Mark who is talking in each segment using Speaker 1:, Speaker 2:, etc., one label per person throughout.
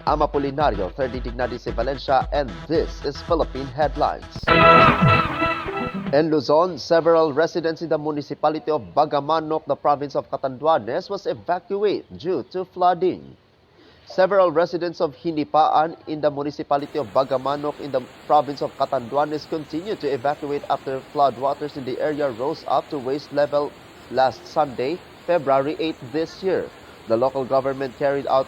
Speaker 1: I'm Apolinario, 30 Dignidad Valencia, and this is Philippine Headlines. In Luzon, several residents in the municipality of Bagamanok, the province of Catanduanes, was evacuated due to flooding. Several residents of Hinipaan in the municipality of Bagamanok in the province of Catanduanes continue to evacuate after floodwaters in the area rose up to waist level last Sunday, February 8 this year. The local government carried out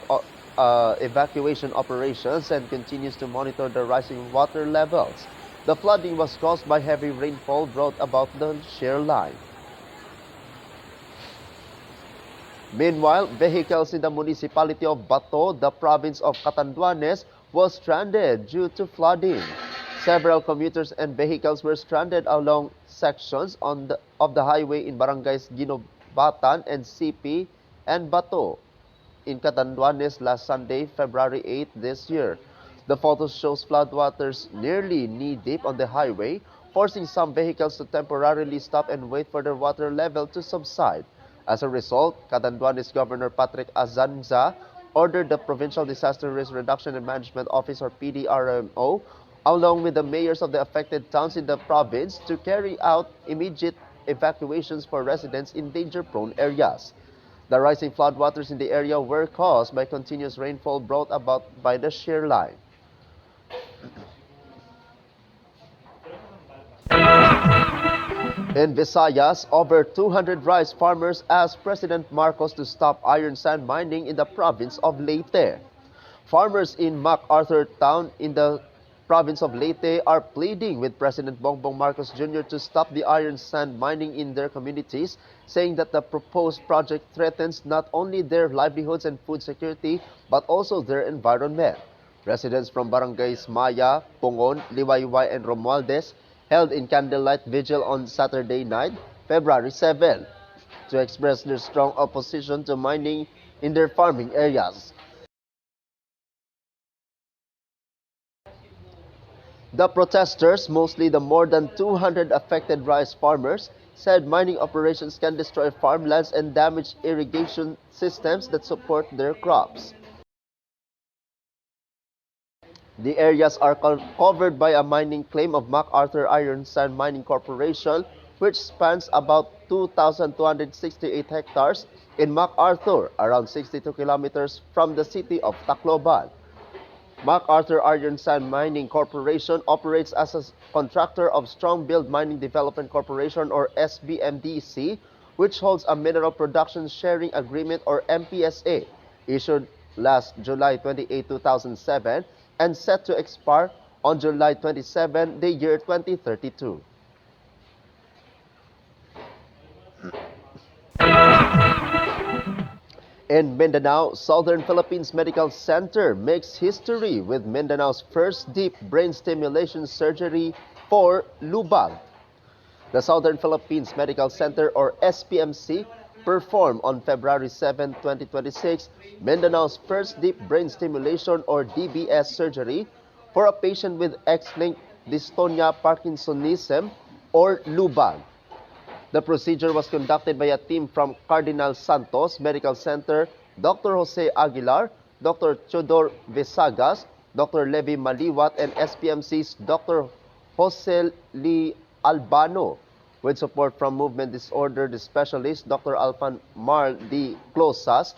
Speaker 1: evacuation operations and continues to monitor the rising water levels. The flooding was caused by heavy rainfall brought about the shear line. Meanwhile, vehicles in the municipality of Bato, the province of Catanduanes, was stranded due to flooding. Several commuters and vehicles were stranded along sections of the highway in barangays Ginobatan and CP and Bato in Catanduanes last Sunday, February 8 this year. The photo shows floodwaters nearly knee-deep on the highway, forcing some vehicles to temporarily stop and wait for the water level to subside. As a result, Catanduanes Governor Patrick Azanza ordered the Provincial Disaster Risk Reduction and Management Office or PDRMO, along with the mayors of the affected towns in the province, to carry out immediate evacuations for residents in danger-prone areas. The rising floodwaters in the area were caused by continuous rainfall brought about by the shear line. In Visayas, over 200 rice farmers asked President Marcos to stop iron sand mining in the province of Leyte. Farmers in MacArthur Town in the province of Leyte are pleading with President Bongbong Marcos Jr. to stop the iron sand mining in their communities, saying that the proposed project threatens not only their livelihoods and food security, but also their environment. Residents from barangays Maya, Pungon, Liwayway, and Romualdez held in candlelight vigil on Saturday night, February 7, to express their strong opposition to mining in their farming areas. The protesters, mostly the more than 200 affected rice farmers, said mining operations can destroy farmlands and damage irrigation systems that support their crops. The areas are covered by a mining claim of MacArthur Iron Sand Mining Corporation, which spans about 2,268 hectares in MacArthur, around 62 kilometers from the city of Tacloban. MacArthur Iron Sand Mining Corporation operates as a contractor of Strong Build Mining Development Corporation or SBMDC, which holds a Mineral Production Sharing Agreement or MPSA, issued last July 28, 2007, and set to expire on July 27, the year 2032. In Mindanao, Southern Philippines Medical Center makes history with Mindanao's first deep brain stimulation surgery for lubag. The Southern Philippines Medical Center or SPMC performed on February 7, 2026, Mindanao's first deep brain stimulation or DBS surgery for a patient with X-linked dystonia Parkinsonism or lubag. The procedure was conducted by a team from Cardinal Santos Medical Center, Dr. Jose Aguilar, Dr. Chodor Visagas, Dr. Levi Maliwat, and SPMC's Dr. Jose Lee Albano, with support from movement disorder specialist Dr. Alfan Mar D. Closas,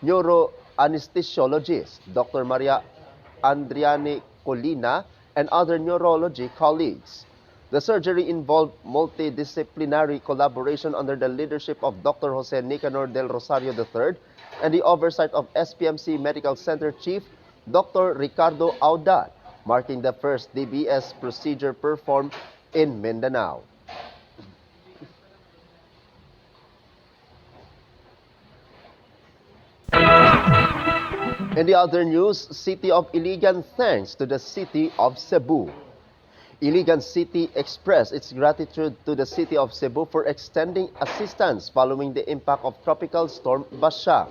Speaker 1: neuroanesthesiologist Dr. Maria Andriani Colina, and other neurology colleagues. The surgery involved multidisciplinary collaboration under the leadership of Dr. Jose Nicanor del Rosario III and the oversight of SPMC Medical Center Chief Dr. Ricardo Audan, marking the first DBS procedure performed in Mindanao. In the other news, City of Iligan thanks to the City of Cebu. Iligan City expressed its gratitude to the City of Cebu for extending assistance following the impact of Tropical Storm Basyang.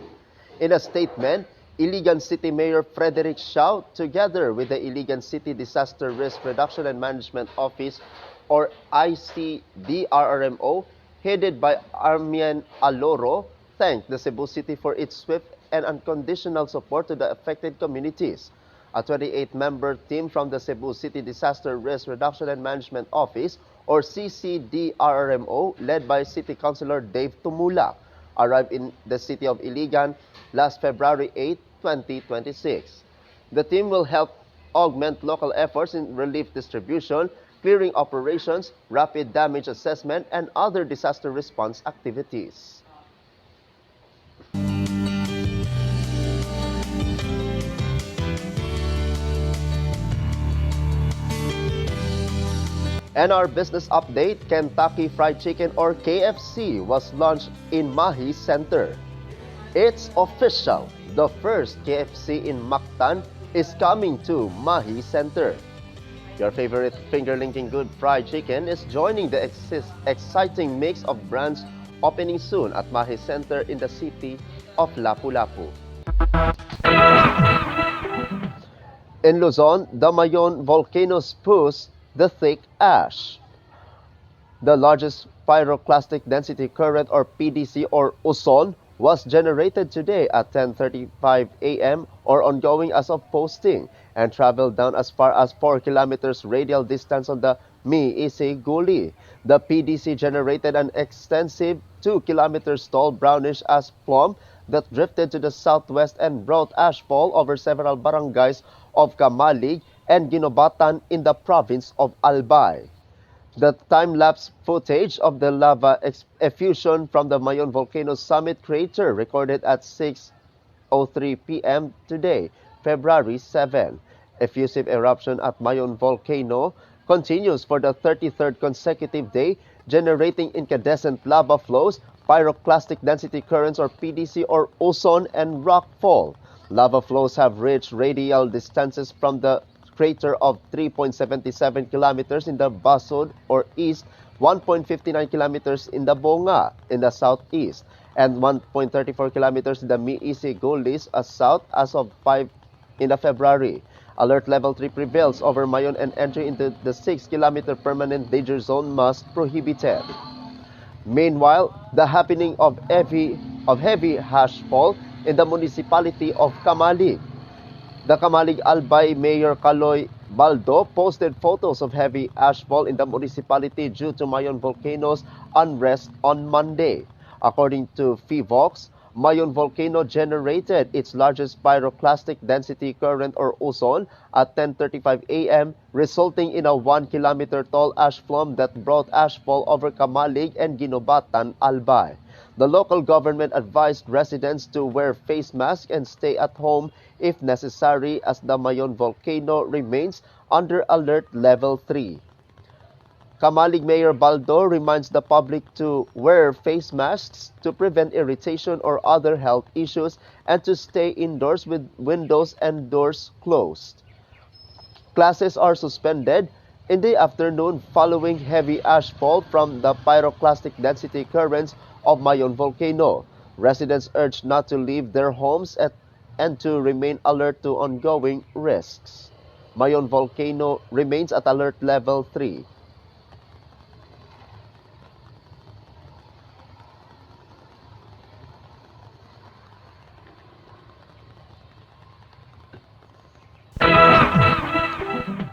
Speaker 1: In a statement, Iligan City Mayor Frederick Siao, together with the Iligan City Disaster Risk Reduction and Management Office or ICDRRMO, headed by Armian Aloro, thanked the Cebu City for its swift and unconditional support to the affected communities. A 28-member team from the Cebu City Disaster Risk Reduction and Management Office, or CCDRRMO, led by City Councilor Dave Tumula, arrived in the city of Iligan last February 8, 2026. The team will help augment local efforts in relief distribution, clearing operations, rapid damage assessment, and other disaster response activities. And our business update, Kentucky Fried Chicken or KFC was launched in Mahi Center. It's official, the first KFC in Mactan is coming to Mahi Center. Your favorite finger-licking good fried chicken is joining the exciting mix of brands opening soon at Mahi Center in the city of Lapu-Lapu. In Luzon, the Mayon volcano spews the thick ash. The largest pyroclastic density current or PDC or Uson was generated today at 10:35 a.m. or ongoing as of posting and traveled down as far as 4 kilometers radial distance on the Miisi Guli. The PDC generated an extensive 2 kilometers tall brownish ash plume that drifted to the southwest and brought ashfall over several barangays of Kamalig and Ginobatan in the province of Albay. The time-lapse footage of the lava effusion from the Mayon volcano's summit crater recorded at 6:03 p.m. today, February 7. Effusive eruption at Mayon volcano continues for the 33rd consecutive day, generating incandescent lava flows, pyroclastic density currents or PDC or ozone, and rockfall. Lava flows have reached radial distances from the crater of 3.77 kilometers in the Basod or east, 1.59 kilometers in the Bonga in the southeast, and 1.34 kilometers in the Miisi Gulis south as of 5 in the February. Alert level 3 prevails over Mayon and entry into the 6-kilometer permanent danger zone must prohibited. Meanwhile, the happening of heavy hashfall in the municipality of Kamalig. The Kamalig Albay Mayor Kaloy Baldo posted photos of heavy ashfall in the municipality due to Mayon volcano's unrest on Monday. According to PHIVOX, Mayon volcano generated its largest pyroclastic density current or ozone at 10:35 a.m., resulting in a 1-kilometer tall ash plume that brought ashfall over Kamalig and Ginobatan, Albay. The local government advised residents to wear face masks and stay at home if necessary as the Mayon volcano remains under alert level 3. Kamalig Mayor Baldo reminds the public to wear face masks to prevent irritation or other health issues and to stay indoors with windows and doors closed. Classes are suspended in the afternoon following heavy ashfall from the pyroclastic density currents of Mayon volcano. Residents urged not to leave their homes and to remain alert to ongoing risks. Mayon volcano remains at alert level 3.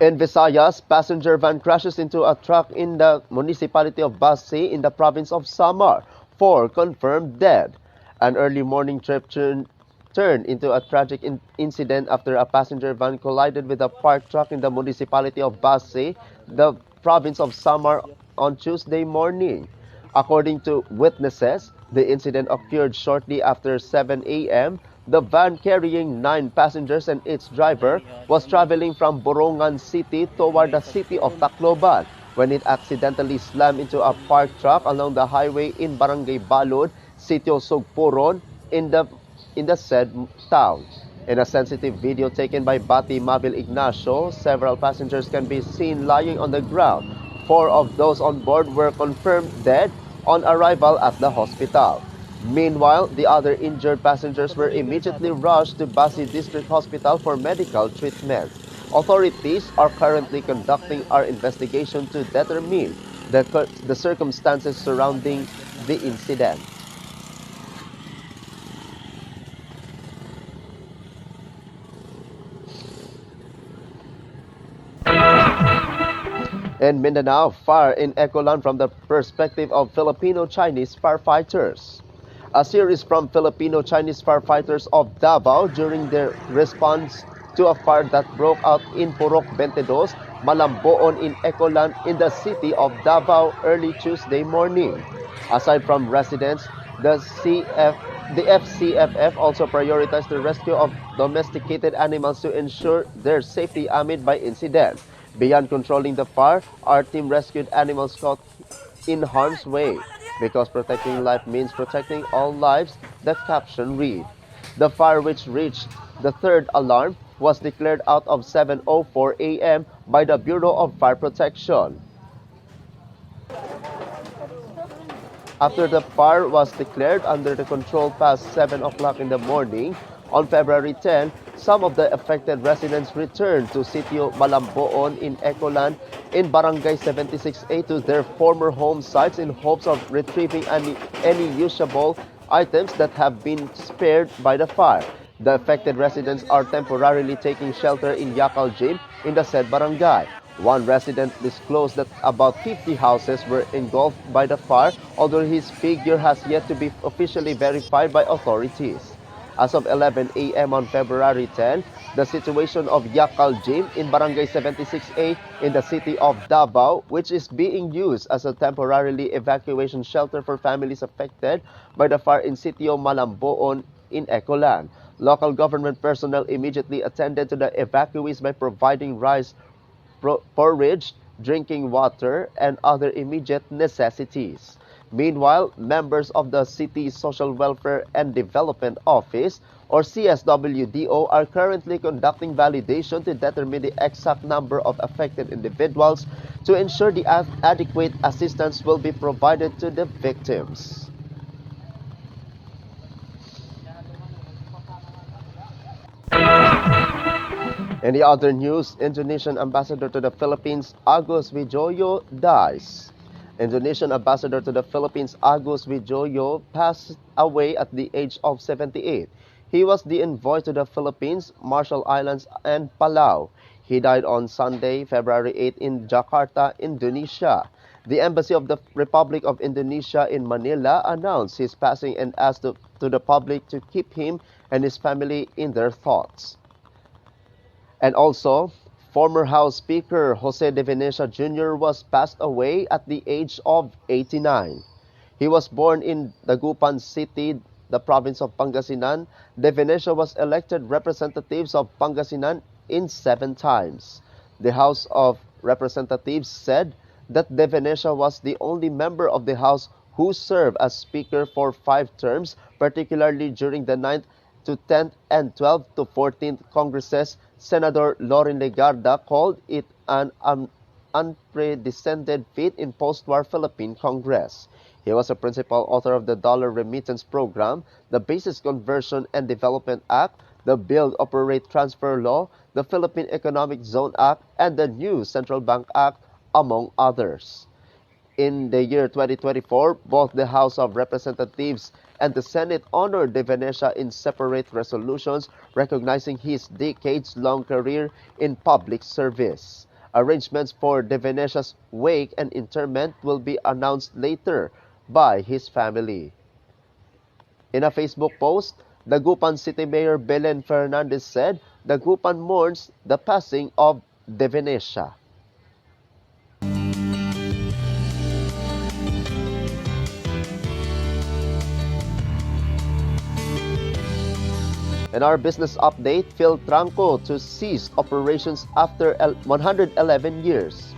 Speaker 1: In Visayas, passenger van crashes into a truck in the municipality of Basi in the province of Samar. 4 confirmed dead. An early morning trip turned into a tragic incident after a passenger van collided with a parked truck in the municipality of Basi, the province of Samar, on Tuesday morning. According to witnesses, the incident occurred shortly after 7 a.m. The van carrying 9 passengers and its driver was traveling from Borongan City toward the city of Tacloban when it accidentally slammed into a parked truck along the highway in Barangay Balod, Sitio Sugpuron, in the said town. In a sensitive video taken by Bati Mabil Ignacio, several passengers can be seen lying on the ground. 4 of those on board were confirmed dead on arrival at the hospital. Meanwhile, the other injured passengers were immediately rushed to Basi District Hospital for medical treatment. Authorities are currently conducting our investigation to determine the circumstances surrounding the incident. In Mindanao, fire in Ecolan from the perspective of Filipino-Chinese firefighters. A series from Filipino-Chinese firefighters of Davao during their response to a fire that broke out in Purok 22, Malamboon in Ecolan in the city of Davao early Tuesday morning. Aside from residents, the FCFF also prioritized the rescue of domesticated animals to ensure their safety amid by incident. Beyond controlling the fire, our team rescued animals caught in harm's way. Because protecting life means protecting all lives, the caption read. The fire, which reached the third alarm, was declared out of 7:04 a.m. by the Bureau of Fire Protection. After the fire was declared under the control past 7 o'clock in the morning, on February 10, some of the affected residents returned to Sitio Malamboon in Ecolan in Barangay 76A to their former home sites in hopes of retrieving any usable items that have been spared by the fire. The affected residents are temporarily taking shelter in Yakal Gym in the said barangay. One resident disclosed that about 50 houses were engulfed by the fire, although his figure has yet to be officially verified by authorities. As of 11 a.m. on February 10, the situation of Yakal Gym in Barangay 76A in the city of Davao, which is being used as a temporarily evacuation shelter for families affected by the fire in Sitio Malamboon in Ecolan. Local government personnel immediately attended to the evacuees by providing rice, porridge, drinking water, and other immediate necessities. Meanwhile, members of the City's Social Welfare and Development Office, or CSWDO, are currently conducting validation to determine the exact number of affected individuals to ensure the adequate assistance will be provided to the victims. In the other news, Indonesian ambassador to the Philippines, Agus Wijoyo, dies. Indonesian ambassador to the Philippines, Agus Wijoyo, passed away at the age of 78. He was the envoy to the Philippines, Marshall Islands, and Palau. He died on Sunday, February 8 in Jakarta, Indonesia. The Embassy of the Republic of Indonesia in Manila announced his passing and asked to the public to keep him and his family in their thoughts. And also, former House Speaker Jose de Venecia Jr. was passed away at the age of 89. He was born in Dagupan City, the province of Pangasinan. De Venecia was elected representatives of Pangasinan in 7 times. The House of Representatives said that De Venecia was the only member of the House who served as Speaker for 5 terms, particularly during the 9th to 10th and 12th to 14th Congresses. Senator Loren Legarda called it an unprecedented feat in post-war Philippine Congress. He was a principal author of the Dollar Remittance Program, the Basis Conversion and Development Act, the Build, Operate, Transfer Law, the Philippine Economic Zone Act, and the new Central Bank Act, among others. In the year 2024, both the House of Representatives and the Senate honored De Venecia in separate resolutions recognizing his decades-long career in public service. Arrangements for De Venecia's wake and interment will be announced later by his family. In a Facebook post, Dagupan City Mayor Belen Fernandez said, Dagupan mourns the passing of De Venecia. In our business update, PhilTranco to cease operations after 111 years.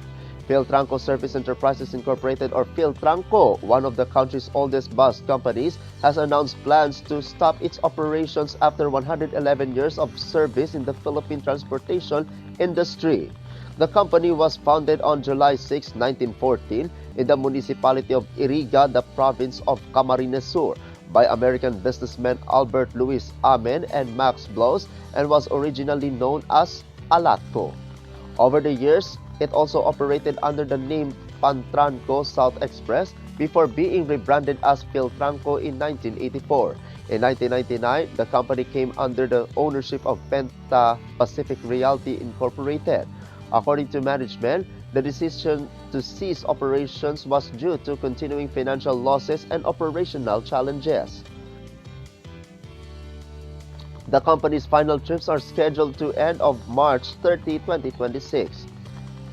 Speaker 1: PhilTranco Service Enterprises Incorporated, or PhilTranco, one of the country's oldest bus companies, has announced plans to stop its operations after 111 years of service in the Philippine transportation industry. The company was founded on July 6, 1914 in the municipality of Iriga, the province of Camarines Sur, by American businessmen Albert Louis Amen and Max Bloss, and was originally known as Alatco. Over the years, it also operated under the name Pantranco South Express before being rebranded as PhilTranco in 1984. In 1999, the company came under the ownership of Penta Pacific Realty Incorporated. According to management, The decision to cease operations was due to continuing financial losses and operational challenges. The company's final trips are scheduled to end of March 30, 2026.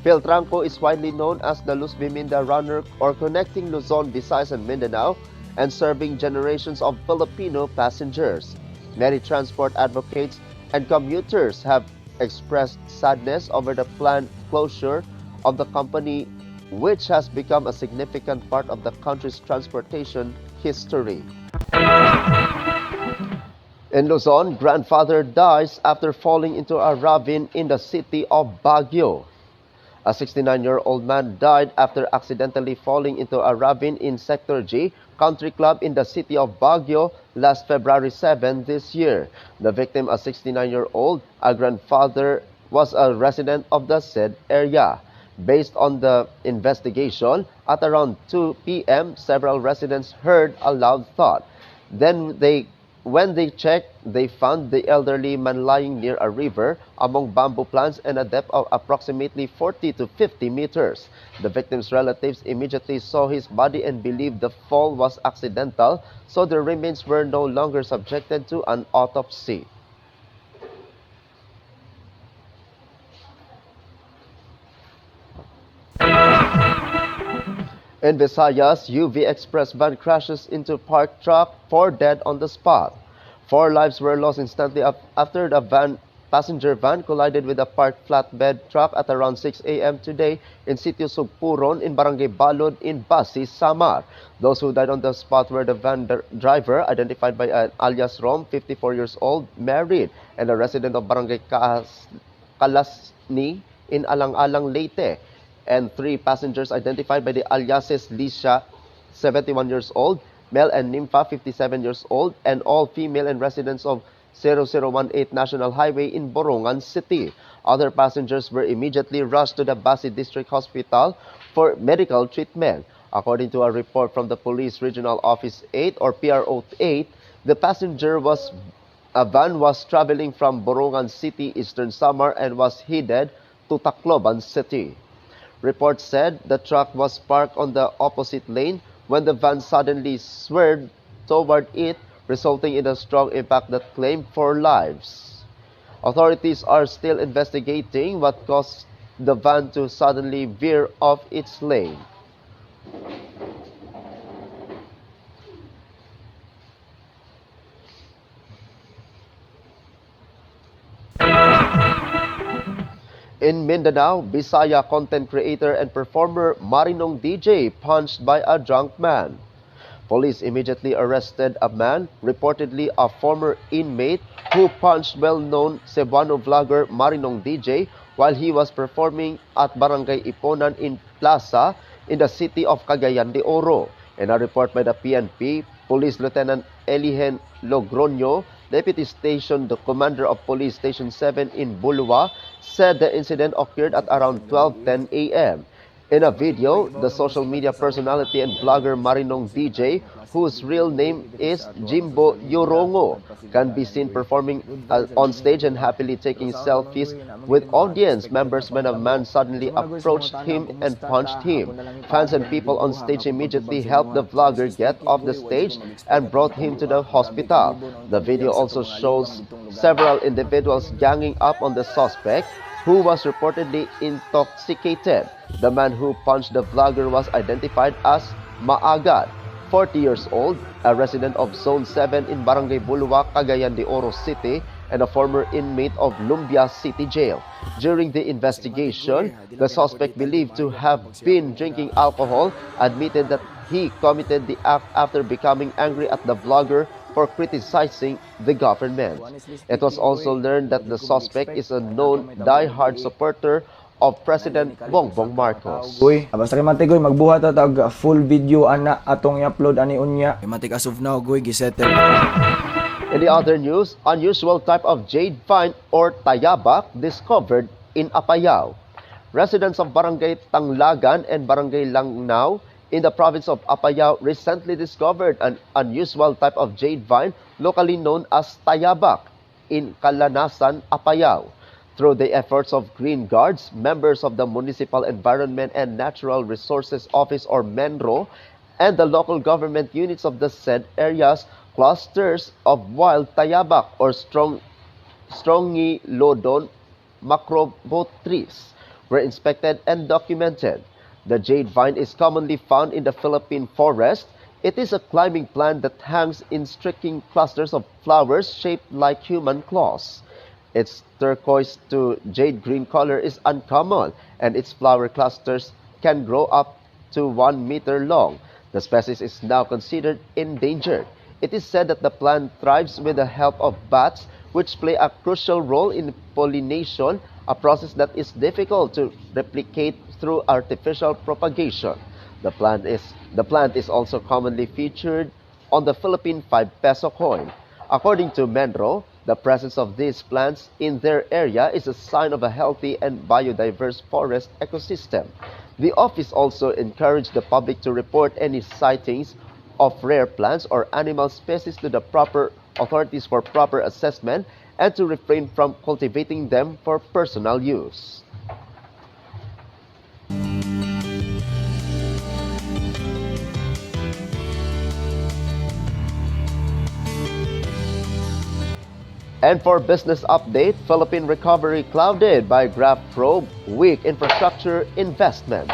Speaker 1: Philtranco is widely known as the Luz Biminda Runner or connecting Luzon, Visayas, and Mindanao and serving generations of Filipino passengers. Many transport advocates and commuters have expressed sadness over the planned closure of the company, which has become a significant part of the country's transportation history. In Luzon, grandfather dies after falling into a ravine in the city of Baguio. A 69-year-old man died after accidentally falling into a ravine in Sector G Country Club in the city of Baguio last February 7 this year. The victim, a 69-year-old, a grandfather, was a resident of the said area. Based on the investigation, at around 2 p.m., several residents heard a loud thud. When they checked, they found the elderly man lying near a river among bamboo plants and a depth of approximately 40 to 50 meters. The victim's relatives immediately saw his body and believed the fall was accidental, so the remains were no longer subjected to an autopsy. In Visayas, UV Express van crashes into parked truck, 4 dead on the spot. 4 lives were lost instantly after the passenger van collided with a parked flatbed truck at around 6 a.m. today in Sitio Sugpuron in Barangay Balod in Basi, Samar. Those who died on the spot were the van driver, identified by an alias Rom, 54 years old, married, and a resident of Barangay Kalasni in Alang-Alang, Leyte, and 3 passengers identified by the aliases Lisha, 71 years old, male, and Nympha, 57 years old, and all female and residents of 0018 National Highway in Borongan City. Other passengers were immediately rushed to the Basi District Hospital for medical treatment. According to a report from the Police Regional Office 8 or PRO 8, the van was traveling from Borongan City, Eastern Samar, and was headed to Tacloban City. Reports said the truck was parked on the opposite lane when the van suddenly swerved toward it, resulting in a strong impact that claimed 4 lives. Authorities are still investigating what caused the van to suddenly veer off its lane. In Mindanao, Bisaya content creator and performer Marinong DJ punched by a drunk man. Police immediately arrested a man, reportedly a former inmate, who punched well-known Cebuano vlogger Marinong DJ while he was performing at Barangay Iponan in Plaza in the city of Cagayan de Oro. In a report by the PNP, Police Lieutenant Elihen Logroño, Deputy Station, the Commander of Police Station 7 in Bulwa, said the incident occurred at around 12:10 a.m. In a video, the social media personality and blogger Marinong DJ, whose real name is Jimbo Yorongo, can be seen performing on stage and happily taking selfies with audience members when a man suddenly approached him and punched him. Fans and people on stage immediately helped the vlogger get off the stage and brought him to the hospital. The video also shows several individuals ganging up on the suspect, who was reportedly intoxicated. The man who punched the vlogger was identified as Maagad, 40 years old, a resident of Zone 7 in Barangay Bulwa, Cagayan de Oro City, and a former inmate of Lumbia City Jail. During the investigation, the suspect, believed to have been drinking alcohol, admitted that he committed the act after becoming angry at the vlogger for criticizing the government. It was also learned that the suspect is a known die-hard supporter of President Bongbong Marcos.
Speaker 2: Goy, basta kay mate goy magbuhat ta tag full video ana atong i-upload ani unya. Kay mate as of now goy gisettle.
Speaker 1: In the other news, unusual type of jade vine or tayabak discovered in Apayao. Residents of Barangay Tanglagan and Barangay Langnao in the province of Apayao recently discovered an unusual type of jade vine locally known as tayabak in Kalanasan, Apayao. Through the efforts of Green Guards, members of the Municipal Environment and Natural Resources Office or MENRO, and the local government units of the said areas, clusters of wild tayabak or Strongylodon macrobot trees were inspected and documented. The jade vine is commonly found in the Philippine forest. It is a climbing plant that hangs in striking clusters of flowers shaped like human claws. Its turquoise to jade green color is uncommon, and its flower clusters can grow up to 1 meter long. The species is now considered endangered. It is said that the plant thrives with the help of bats, which play a crucial role in pollination, a process that is difficult to replicate through artificial propagation. The plant is also commonly featured on the Philippine 5 peso coin. According to Menro, the presence of these plants in their area is a sign of a healthy and biodiverse forest ecosystem. The office also encouraged the public to report any sightings of rare plants or animal species to the proper authorities for proper assessment and to refrain from cultivating them for personal use. And for business update, Philippine recovery clouded by graph probe, weak infrastructure investment.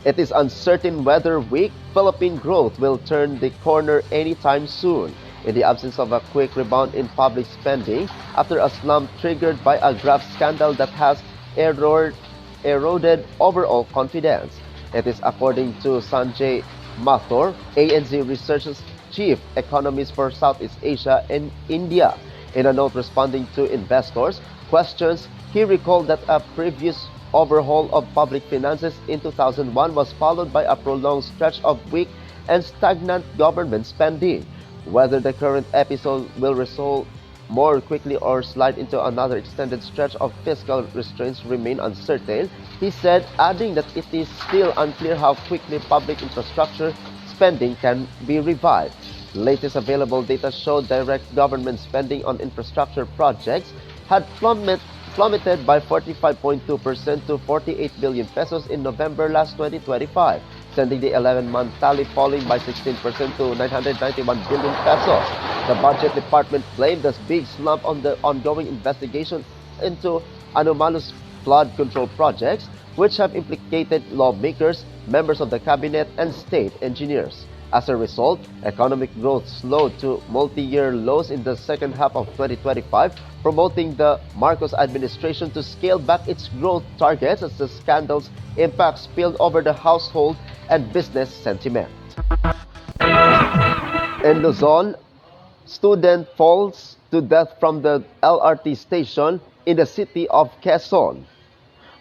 Speaker 1: It is uncertain whether weak Philippine growth will turn the corner anytime soon, in the absence of a quick rebound in public spending after a slump triggered by a graph scandal that has eroded overall confidence. It is according to Sanjay Mathur, ANZ Research's chief economist for Southeast Asia and India. In a note responding to investors' questions, he recalled that a previous overhaul of public finances in 2001 was followed by a prolonged stretch of weak and stagnant government spending. Whether the current episode will resolve more quickly or slide into another extended stretch of fiscal restraints remain uncertain, he said, adding that it is still unclear how quickly public infrastructure spending can be revived. Latest available data showed direct government spending on infrastructure projects had plummeted by 45.2% to 48 billion pesos in November last 2025, sending the 11-month tally falling by 16% to 991 billion pesos. The Budget Department blamed this big slump on the ongoing investigation into anomalous flood control projects, which have implicated lawmakers, members of the cabinet, and state engineers. As a result, economic growth slowed to multi-year lows in the second half of 2025, promoting the Marcos administration to scale back its growth targets as the scandal's impact spilled over the household and business sentiment. In Luzon, student falls to death from the LRT station in the city of Quezon.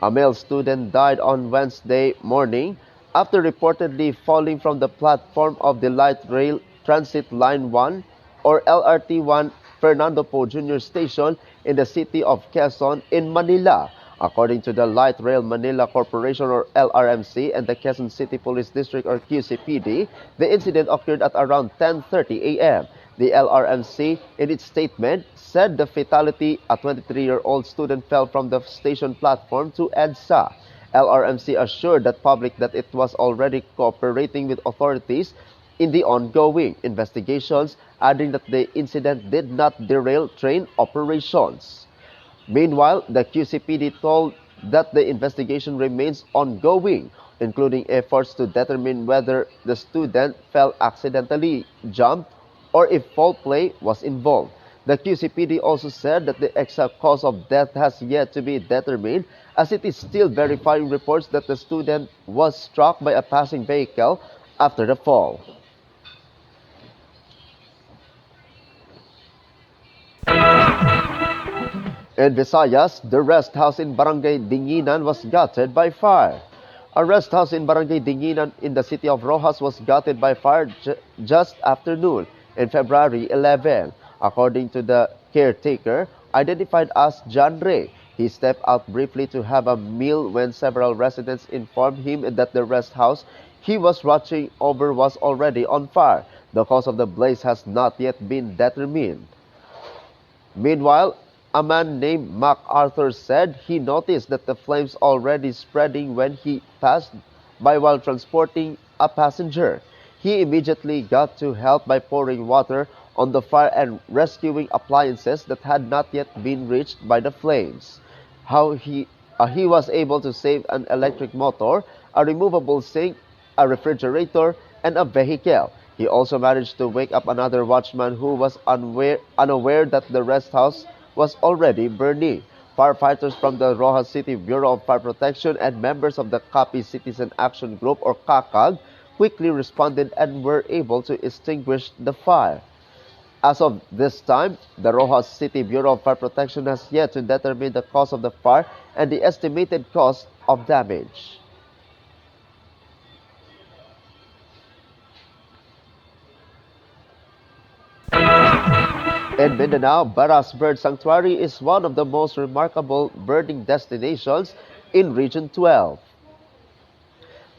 Speaker 1: A male student died on Wednesday morning after reportedly falling from the platform of the Light Rail Transit Line 1 or LRT1 Fernando Po Jr. Station in the city of Quezon in Manila. According to the Light Rail Manila Corporation or LRMC and the Quezon City Police District or QCPD, the incident occurred at around 10:30 a.m. The LRMC, in its statement, said the fatality, a 23-year-old student, fell from the station platform to EDSA. LRMC assured the public that it was already cooperating with authorities in the ongoing investigations, adding that the incident did not derail train operations. Meanwhile, the QCPD told that the investigation remains ongoing, including efforts to determine whether the student fell accidentally, jumped, or if foul play was involved. The QCPD also said that the exact cause of death has yet to be determined, as it is still verifying reports that the student was struck by a passing vehicle after the fall. In Visayas, the rest house in Barangay Dinginan was gutted by fire. A rest house in Barangay Dinginan in the city of Rojas was gutted by fire just after noon in February 11. According to the caretaker, identified as John Ray, he stepped out briefly to have a meal when several residents informed him that the rest house he was watching over was already on fire. The cause of the blaze has not yet been determined. Meanwhile, A man named MacArthur said he noticed that the flames already spreading when he passed by while transporting a passenger. He immediately got to help by pouring water on the fire and rescuing appliances that had not yet been reached by the flames. How he was able to save an electric motor, a removable sink, a refrigerator, and a vehicle. He also managed to wake up another watchman who was unaware that the rest house was already burning. Firefighters from the Rojas City Bureau of Fire Protection and members of the Capi Citizen Action Group or CACAG quickly responded and were able to extinguish the fire. As of this time, the Rojas City Bureau of Fire Protection has yet to determine the cause of the fire and the estimated cost of damage. In Mindanao, Baras Bird Sanctuary is one of the most remarkable birding destinations in Region 12.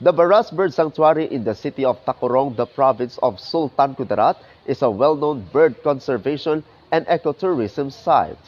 Speaker 1: The Baras Bird Sanctuary in the city of Tacorong, the province of Sultan Kudarat, is a well-known bird conservation and ecotourism site.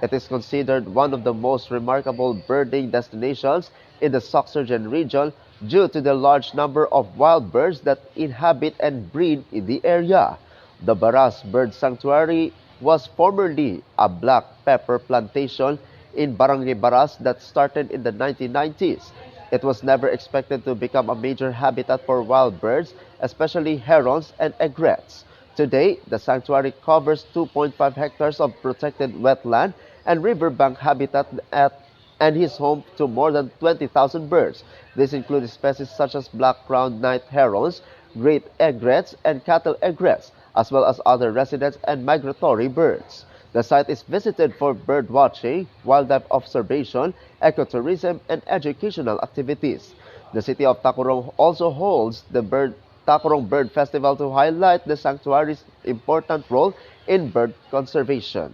Speaker 1: It is considered one of the most remarkable birding destinations in the Soxargen region due to the large number of wild birds that inhabit and breed in the area. The Baras Bird Sanctuary was formerly a black pepper plantation in Barangay Baras that started in the 1990s. It was never expected to become a major habitat for wild birds, especially herons and egrets. Today, the sanctuary covers 2.5 hectares of protected wetland and riverbank habitat and is home to more than 20,000 birds. This includes species such as black-crowned night herons, great egrets, and cattle egrets, as well as other resident and migratory birds. The site is visited for bird watching, wildlife observation, ecotourism, and educational activities. The city of Tacorong also holds the Tacorong Bird Festival to highlight the sanctuary's important role in bird conservation.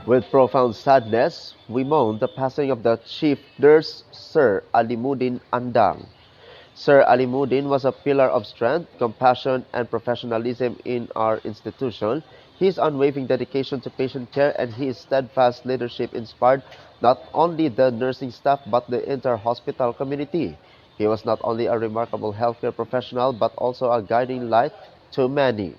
Speaker 1: With profound sadness, we mourn the passing of the chief nurse, Sir Alimuddin Andang. Sir Alimuddin was a pillar of strength, compassion, and professionalism in our institution. His unwavering dedication to patient care and his steadfast leadership inspired not only the nursing staff but the entire hospital community. He was not only a remarkable healthcare professional but also a guiding light to many.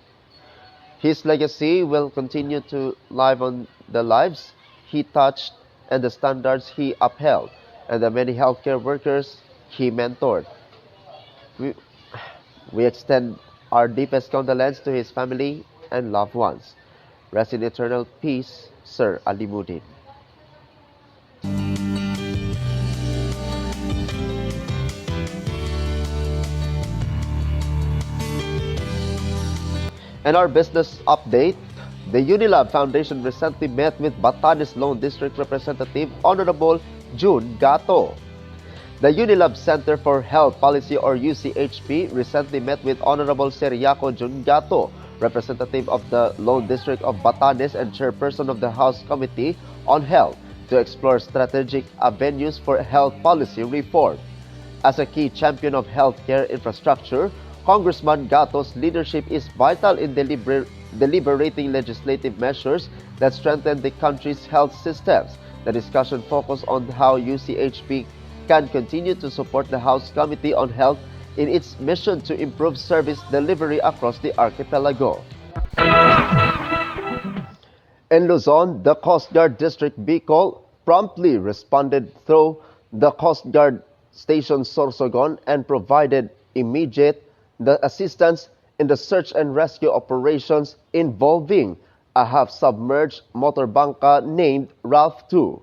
Speaker 1: His legacy will continue to live on the lives he touched and the standards he upheld and the many healthcare workers he mentored. We extend our deepest condolence to his family and loved ones. Rest in eternal peace, Sir Alimuddin. And our business update, the Unilab Foundation recently met with Batanes Lone District Representative Honorable June Gato. The Unilab Center for Health Policy or UCHP recently met with Honorable Seriaco June Gato, representative of the Lone District of Batanes and chairperson of the House Committee on Health, to explore strategic avenues for health policy reform. As a key champion of healthcare infrastructure, Congressman Gato's leadership is vital in deliberating legislative measures that strengthen the country's health systems. The discussion focused on how UCHP can continue to support the House Committee on Health in its mission to improve service delivery across the archipelago. In Luzon, the Coast Guard District Bicol promptly responded through the Coast Guard Station Sorsogon and provided immediate assistance in the search and rescue operations involving a half-submerged motorbangka named Ralph II.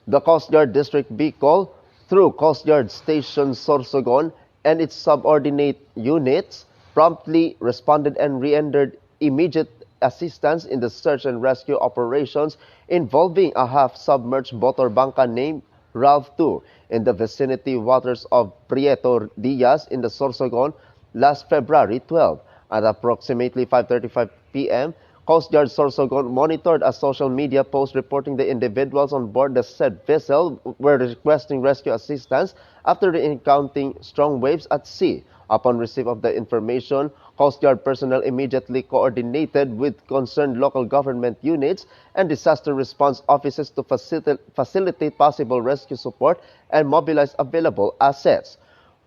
Speaker 1: The Coast Guard District Bicol, through Coast Guard Station Sorsogon and its subordinate units, promptly responded and rendered immediate assistance in the search and rescue operations involving a half-submerged motorbangka named Ralph II in the vicinity waters of Prieto Diaz in the Sorsogon last February 12. At approximately 5:35 p.m., Coast Guard Sorsogon monitored a social media post reporting the individuals on board the said vessel were requesting rescue assistance after encountering strong waves at sea. Upon receipt of the information, Coast Guard personnel immediately coordinated with concerned local government units and disaster response offices to facilitate possible rescue support and mobilize available assets.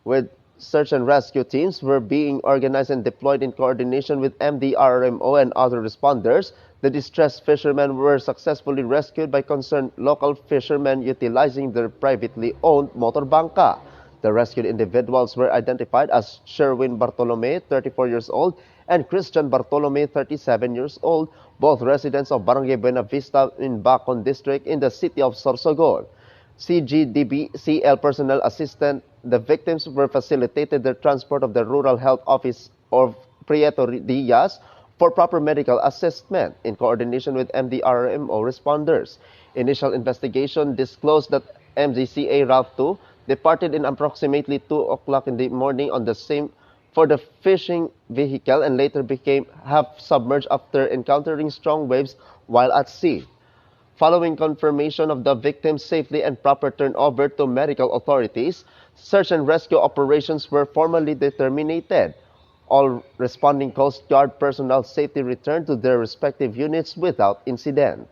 Speaker 1: With search and rescue teams were being organized and deployed in coordination with MDRMO and other responders, the distressed fishermen were successfully rescued by concerned local fishermen utilizing their privately owned motorbangka. The rescued individuals were identified as Sherwin Bartolome, 34 years old, and Christian Bartolome, 37 years old, both residents of Barangay Buena Vista in Bacon District in the city of Sorsogon. CGDB-CL personnel assistant the victims were facilitated their transport of the Rural Health Office of Prieto Diaz for proper medical assessment in coordination with MDRMO responders. Initial investigation disclosed that MGCA Route 2 departed in approximately 2 o'clock in the morning on the same for the fishing vehicle and later became half submerged after encountering strong waves while at sea. Following confirmation of the victim's safety and proper turnover to medical authorities, search and rescue operations were formally terminated. All responding Coast Guard personnel safely returned to their respective units without incident.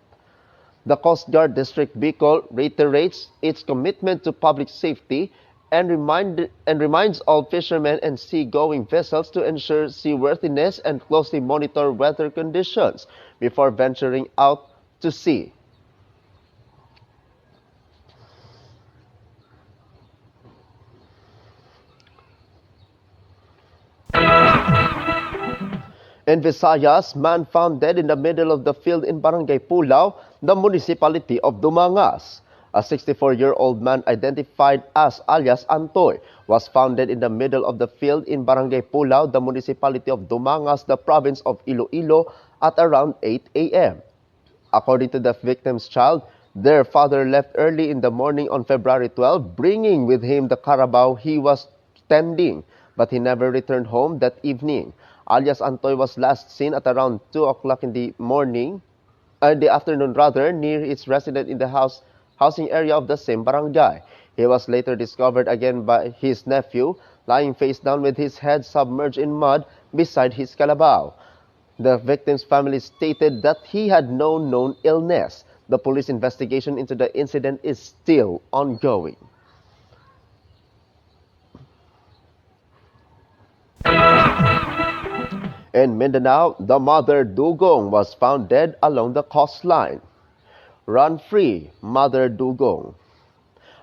Speaker 1: The Coast Guard District Bicol reiterates its commitment to public safety and reminds all fishermen and seagoing vessels to ensure seaworthiness and closely monitor weather conditions before venturing out to sea. In Visayas, man found dead in the middle of the field in Barangay Pulao, the municipality of Dumangas. A 64-year-old man identified as alias Antoy was found dead in the middle of the field in Barangay Pulao, the municipality of Dumangas, the province of Iloilo, at around 8 a.m. According to the victim's child, their father left early in the morning on February 12, bringing with him the carabao he was tending, but he never returned home that evening. Alias Antoy was last seen at around 2 o'clock in the afternoon, near its residence in the housing area of the same barangay. He was later discovered again by his nephew, lying face down with his head submerged in mud beside his carabao. The victim's family stated that he had no known illness. The police investigation into the incident is still ongoing. In Mindanao, the mother dugong was found dead along the coastline. Run free, mother dugong.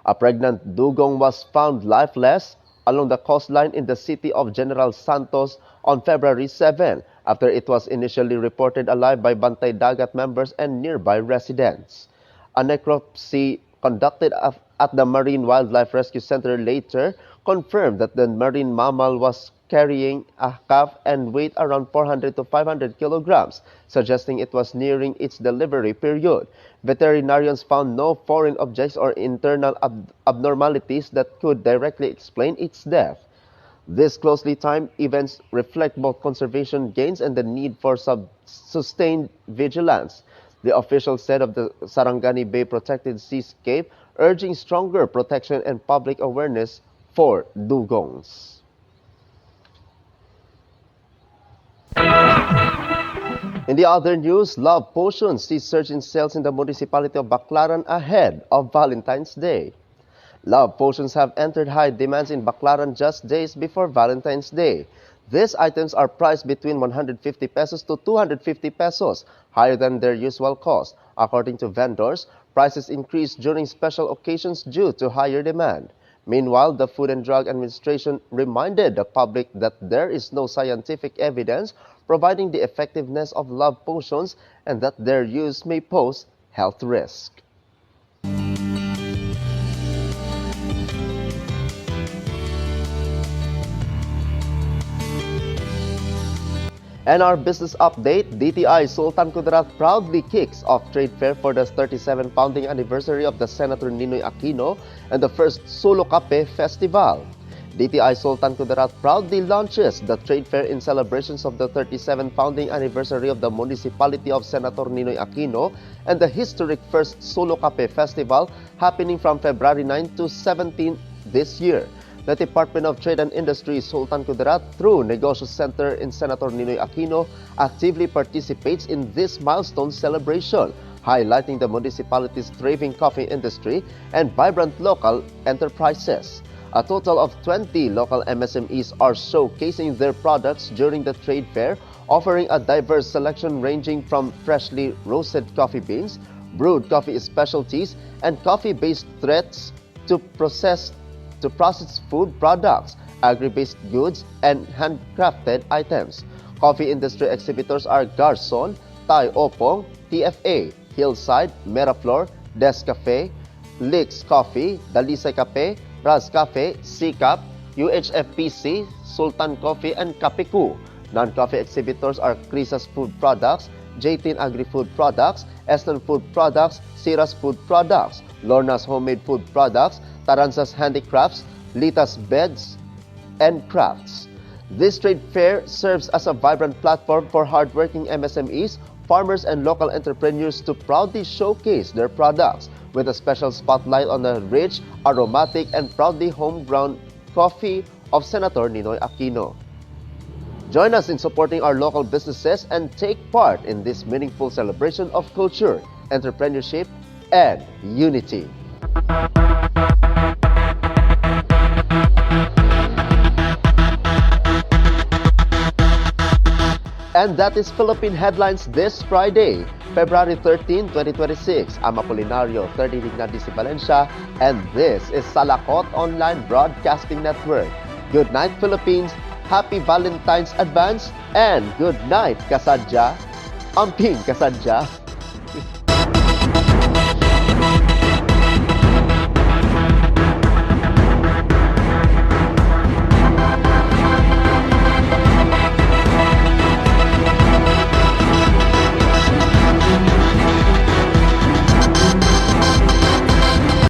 Speaker 1: A pregnant dugong was found lifeless along the coastline in the city of General Santos on February 7 after it was initially reported alive by Bantay Dagat members and nearby residents. A necropsy conducted at the Marine Wildlife Rescue Center later confirmed that the marine mammal was carrying a calf and weighed around 400 to 500 kilograms, suggesting it was nearing its delivery period. Veterinarians found no foreign objects or internal abnormalities that could directly explain its death. These closely timed events reflect both conservation gains and the need for sustained vigilance. The official said of the Sarangani Bay Protected Seascape, urging stronger protection and public awareness for dugongs. In the other news, love potions see surge in sales in the municipality of Baclaran ahead of Valentine's Day. Love potions have entered high demands in Baclaran just days before Valentine's Day. These items are priced between 150 pesos to 250 pesos, higher than their usual cost. According to vendors, prices increase during special occasions due to higher demand. Meanwhile, the Food and Drug Administration reminded the public that there is no scientific evidence providing the effectiveness of love potions and that their use may pose health risk. And our business update, DTI Sultan Kudarat proudly kicks off trade fair for the 37th founding anniversary of the Senator Ninoy Aquino and the first Solo Kape Festival. DTI Sultan Kudarat proudly launches the trade fair in celebrations of the 37th founding anniversary of the municipality of Senator Ninoy Aquino and the historic first Solo Kape Festival happening from February 9 to 17 this year. the Department of Trade and Industry Sultan Kudarat through Negosyo Center in Senator Ninoy Aquino actively participates in this milestone celebration, highlighting the municipality's thriving coffee industry and vibrant local enterprises. A total of 20 local MSMEs are showcasing their products during the trade fair, offering a diverse selection ranging from freshly roasted coffee beans, brewed coffee specialties, and coffee-based threads to processed food products, agri-based goods, and handcrafted items. Coffee industry exhibitors are Garson, Thai Opong, TFA, Hillside, Meraflor, Des Cafe, Licks Coffee, Dalisay Cafe, Raz Cafe, Sikap, UHFPC, Sultan Coffee, and Kapiku. Non-coffee exhibitors are Crisa's Food Products, J-Tin Agri-Food Products, Eston Food Products, Siras Food Products, Lorna's Homemade Food Products, Taranza's Handicrafts, Lita's Beds and Crafts. This trade fair serves as a vibrant platform for hardworking MSMEs, farmers, and local entrepreneurs to proudly showcase their products, with a special spotlight on the rich, aromatic, and proudly homegrown coffee of Senator Ninoy Aquino. Join us in supporting our local businesses and take part in this meaningful celebration of culture, entrepreneurship, and unity. And that is Philippine Headlines this Friday, February 13, 2026. I'm Apolinario, 30 Dignadisi Valencia, and this is Salakot Online Broadcasting Network. Good night, Philippines. Happy Valentine's advance, and good night, Kasadja. Amping Kasadja.